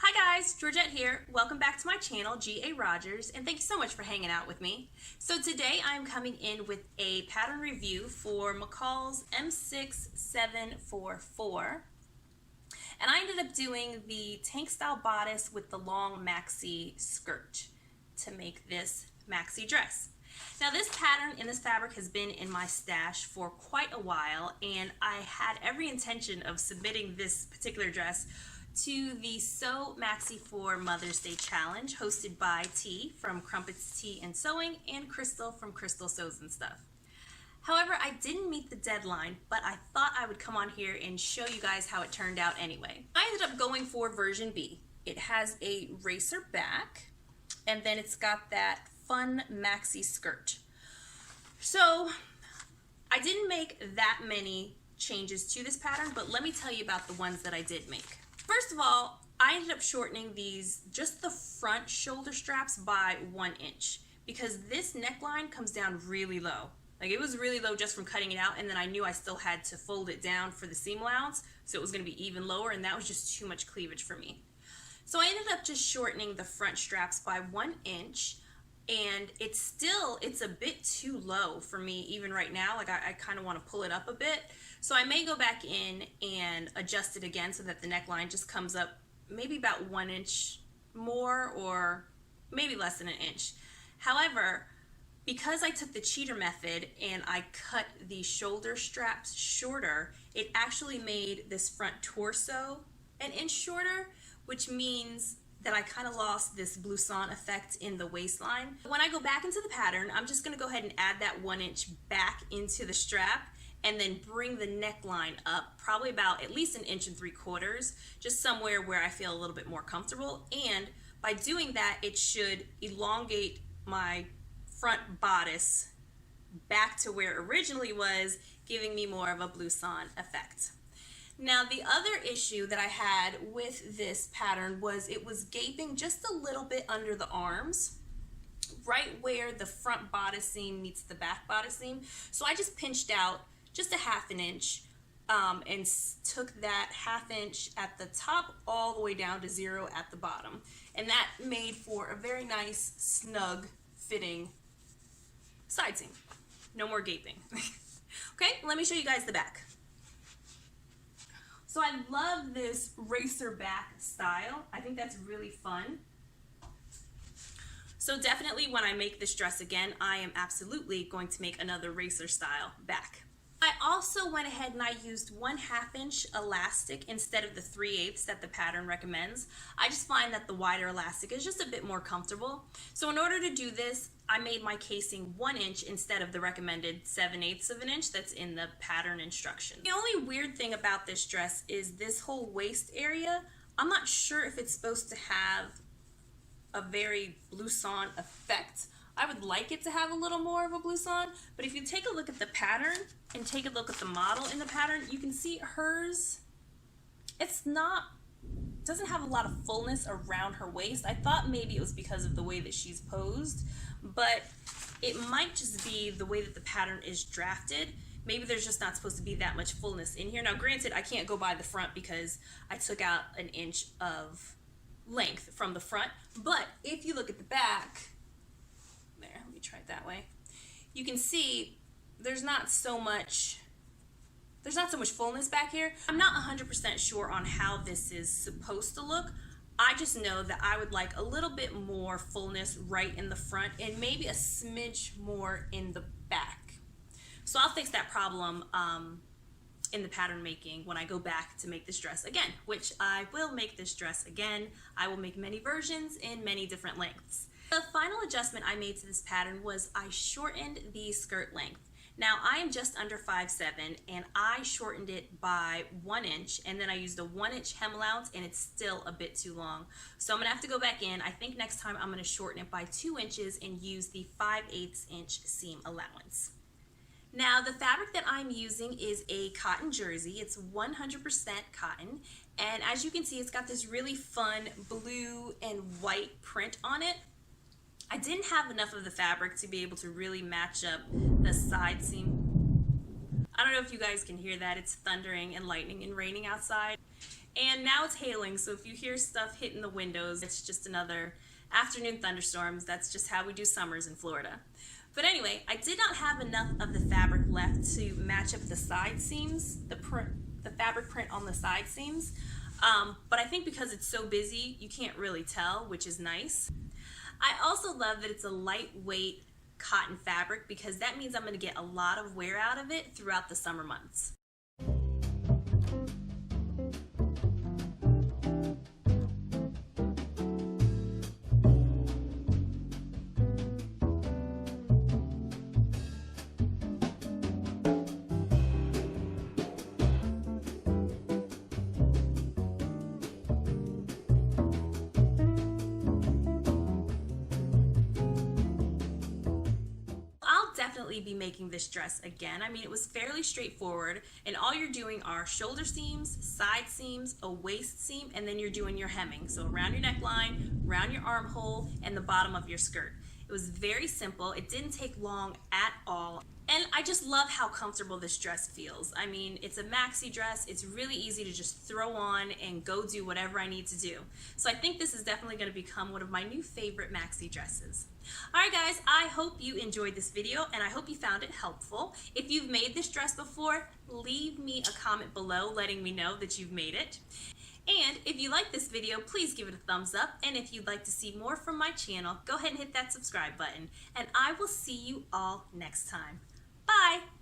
Hi guys, Georgette here. Welcome back to my channel, G.A. Rodgers, and thank you so much for hanging out with me. So today I'm coming in with a pattern review for McCalls M6744. And I ended up doing the tank style bodice with the long maxi skirt to make this maxi dress. Now this pattern in this fabric has been in my stash for quite a while, and I had every intention of submitting this particular dress to the Sew Maxi for Mother's Day challenge hosted by T from Crumpets Tea and Sewing and Crystal from Crystal Sews and Stuff. However, I didn't meet the deadline, but I thought I would come on here and show you guys how it turned out anyway. I ended up going for version B. It has a racer back, and then it's got that fun maxi skirt. So I didn't make that many changes to this pattern, but let me tell you about the ones that I did make. First of all, I ended up shortening just the front shoulder straps by 1 inch because this neckline comes down really low. Like, it was really low just from cutting it out, and then I knew I still had to fold it down for the seam allowance, so it was going to be even lower, and that was just too much cleavage for me. So I ended up just shortening the front straps by 1 inch, and it's a bit too low for me even right now. Like, I kind of want to pull it up a bit. So I may go back in and adjust it again so that the neckline just comes up maybe about 1 inch more, or maybe less than 1 inch. However, because I took the cheater method and I cut the shoulder straps shorter, it actually made this front torso 1 inch shorter, which means that I kind of lost this blouson effect in the waistline. When I go back into the pattern, I'm just going to go ahead and add that 1 inch back into the strap and then bring the neckline up probably about at least 1 3/4 inches, just somewhere where I feel a little bit more comfortable. And by doing that, it should elongate my front bodice back to where it originally was, giving me more of a blouson effect. Now, the other issue that I had with this pattern was it was gaping just a little bit under the arms, right where the front bodice seam meets the back bodice seam. So I just pinched out just a 1/2 inch and took that 1/2 inch at the top all the way down to 0 at the bottom. And that made for a very nice, snug fitting side seam. No more gaping. Okay, let me show you guys the back. So I love this racer back style. I think that's really fun. So definitely when I make this dress again, I am absolutely going to make another racer style back. I also went ahead and I used 1/2 inch elastic instead of the 3/8 that the pattern recommends. I just find that the wider elastic is just a bit more comfortable. So in order to do this, I made my casing 1 inch instead of the recommended 7/8 of an inch that's in the pattern instruction. The only weird thing about this dress is this whole waist area. I'm not sure if it's supposed to have a very blouson effect. I would like it to have a little more of a blouson, but if you take a look at the pattern and take a look at the model in the pattern, you can see hers, doesn't have a lot of fullness around her waist. I thought maybe it was because of the way that she's posed, but it might just be the way that the pattern is drafted. Maybe there's just not supposed to be that much fullness in here. Now granted, I can't go by the front because I took out 1 inch of length from the front, but if you look at the back, there, let me try it that way, you can see there's not so much fullness back here. I'm not 100% sure on how this is supposed to look. I just know that I would like a little bit more fullness right in the front and maybe a smidge more in the back. So I'll fix that problem in the pattern making when I go back to make this dress again, which I will make this dress again. I will make many versions in many different lengths. The final adjustment I made to this pattern was I shortened the skirt length. Now I am just under 5'7", and I shortened it by 1 inch, and then I used a 1 inch hem allowance, and it's still a bit too long. So I'm gonna have to go back in. I think next time I'm gonna shorten it by 2 inches and use the 5/8 inch seam allowance. Now the fabric that I'm using is a cotton jersey. It's 100% cotton, and as you can see, it's got this really fun blue and white print on it. I didn't have enough of the fabric to be able to really match up the side seam. I don't know if you guys can hear that. It's thundering and lightning and raining outside. And now it's hailing, so if you hear stuff hitting the windows, it's just another afternoon thunderstorms. That's just how we do summers in Florida. But anyway, I did not have enough of the fabric left to match up the side seams, the fabric print on the side seams. But I think because it's so busy, you can't really tell, which is nice. I also love that it's a lightweight cotton fabric because that means I'm going to get a lot of wear out of it throughout the summer months. Definitely be making this dress again. I mean, it was fairly straightforward, and all you're doing are shoulder seams, side seams, a waist seam, and then you're doing your hemming. So around your neckline, around your armhole, and the bottom of your skirt. It was very simple. It didn't take long at all. And I just love how comfortable this dress feels. I mean, it's a maxi dress. It's really easy to just throw on and go do whatever I need to do. So I think this is definitely going to become one of my new favorite maxi dresses. Alright guys, I hope you enjoyed this video and I hope you found it helpful. If you've made this dress before, leave me a comment below letting me know that you've made it. And if you like this video, please give it a thumbs up. And if you'd like to see more from my channel, go ahead and hit that subscribe button. And I will see you all next time. Bye!